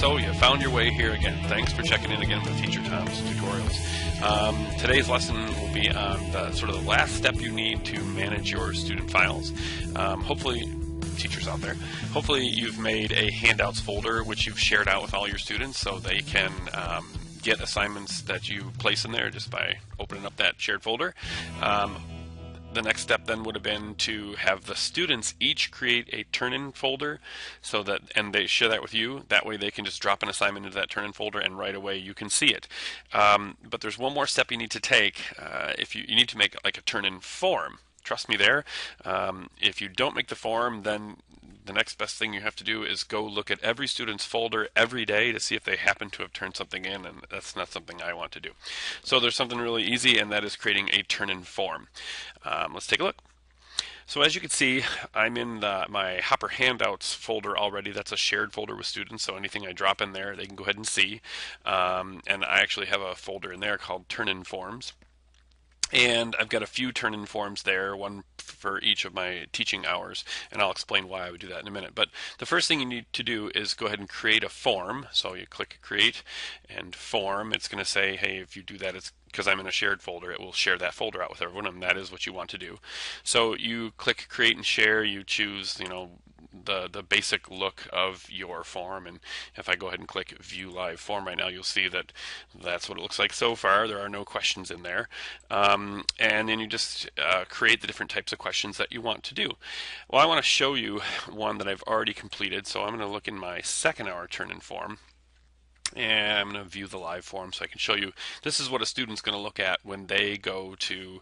So you found your way here again. Thanks for checking in again with Teacher Tom's tutorials. Today's lesson will be on the sort of the last step you need to manage your student files. Hopefully, teachers out there, hopefully you've made a handouts folder which you've shared out with all your students so they can get assignments that you place in there just by opening up that shared folder. The next step then would have been to have the students each create a turn-in folder so that, and they share that with you. That way they can just drop an assignment into that turn-in folder and right away you can see it. But there's one more step you need to take. If you need to make like a turn-in form. Trust me there. If you don't make the form, then the next best thing you have to do is go look at every student's folder every day to see if they happen to have turned something in, and that's not something I want to do. So there's something really easy, and that is creating a turn-in form. Let's take a look. So as you can see, I'm in my Hopper Handouts folder already. That's a shared folder with students, so anything I drop in there, they can go ahead and see. And I actually have a folder in there called Turn-in Forms. And I've got a few turn-in forms there, one for each of my teaching hours, and I'll explain why I would do that in a minute. But the first thing you need to do is go ahead and create a form. So you click Create and Form. It's going to say, hey, if you do that, it's because I'm in a shared folder, it will share that folder out with everyone, and that is what you want to do. So you click Create and Share. You choose, the basic look of your form, and if I go ahead and click View Live Form right now, you'll see that that's what it looks like so far. There are no questions in there, and then you just create the different types of questions that you want to do. Well, I want to show you one that I've already completed, so I'm going to look in my second hour turn-in form. And I'm going to view the live form so I can show you this is what a student's going to look at when they go to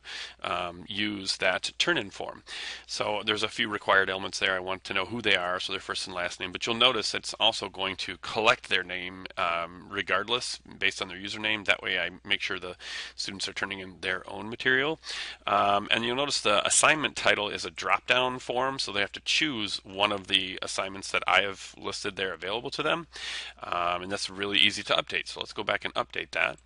use that turn-in form. So there's a few required elements there. I want to know who they are, so their first and last name, but you'll notice it's also going to collect their name regardless based on their username. That way I make sure the students are turning in their own material. And you'll notice the assignment title is a drop-down form, so they have to choose one of the assignments that I have listed there available to them. And that's really easy to update. So let's go back and update that.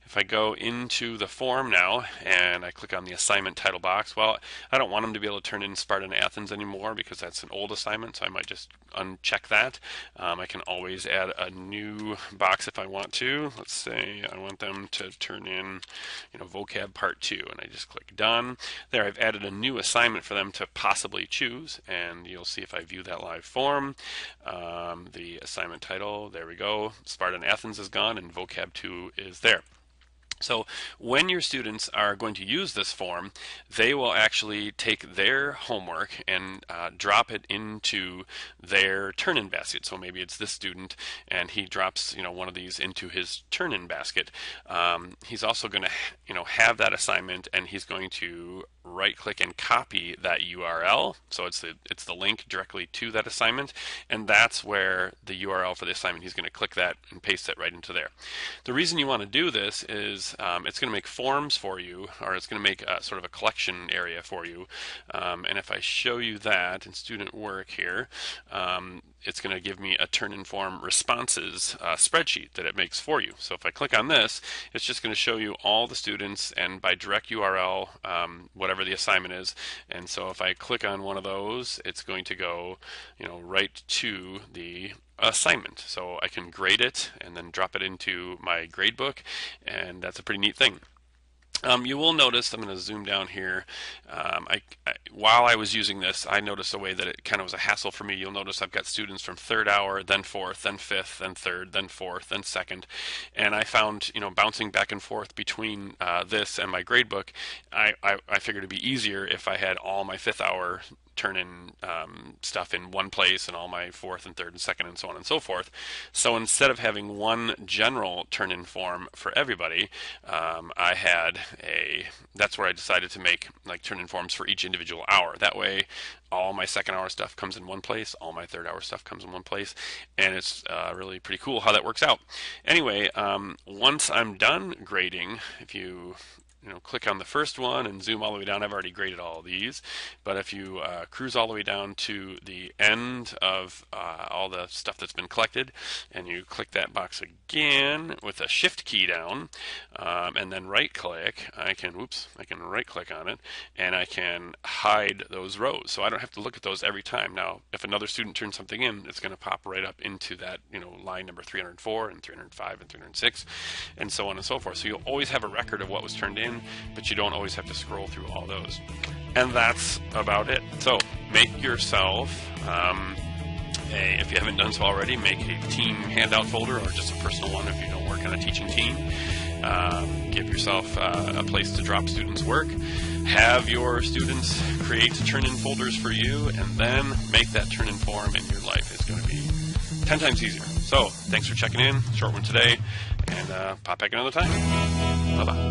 If I go into the form now and I click on the assignment title box, well, I don't want them to be able to turn in Sparta and Athens anymore because that's an old assignment, so I might just uncheck that. I can always add a new box if I want to. Let's say I want them to turn in, vocab part 2, and I just click done. There, I've added a new assignment for them to possibly choose, and you'll see if I view that live form, the assignment title, there we go, Sparta and Athens is gone and vocab 2 is there. So when your students are going to use this form, they will actually take their homework and drop it into their turn-in basket. So maybe it's this student and he drops one of these into his turn-in basket. He's also going to have that assignment, and he's going to right-click and copy that URL. So it's the link directly to that assignment, and that's where the URL for the assignment, he's going to click that and paste it right into there. The reason you want to do this is it's going to make forms for you, or it's going to make sort of a collection area for you. And if I show you that in student work here, it's going to give me a turn-in form responses spreadsheet that it makes for you. So if I click on this, it's just going to show you all the students and by direct URL, whatever the assignment is. And so if I click on one of those, it's going to go, right to the assignment. So I can grade it and then drop it into my gradebook, and that's a pretty neat thing. You will notice, I'm going to zoom down here, while I was using this, I noticed a way that it kind of was a hassle for me. You'll notice I've got students from third hour, then fourth, then fifth, then third, then fourth, then second, and I found, bouncing back and forth between this and my gradebook, I figured it'd be easier if I had all my fifth hour turn-in stuff in one place and all my fourth and third and second and so on and so forth. So instead of having one general turn-in form for everybody, that's where I decided to make like turn-in forms for each individual hour. That way all my second hour stuff comes in one place, all my third hour stuff comes in one place, and it's really pretty cool how that works out. Anyway, once I'm done grading, if you click on the first one and zoom all the way down, I've already graded all of these. But if you cruise all the way down to the end of all the stuff that's been collected, and you click that box again with a shift key down, and then right click, I can right click on it, and I can hide those rows. So I don't have to look at those every time. Now, if another student turns something in, it's going to pop right up into that, line number 304 and 305 and 306, and so on and so forth. So you'll always have a record of what was turned in, but you don't always have to scroll through all those. And that's about it. So make yourself, if you haven't done so already, make a team handout folder or just a personal one if you don't work on a teaching team. Give yourself a place to drop students' work. Have your students create turn-in folders for you, and then make that turn-in form, and your life is going to be 10 times easier. So thanks for checking in. Short one today, and pop back another time. Bye-bye.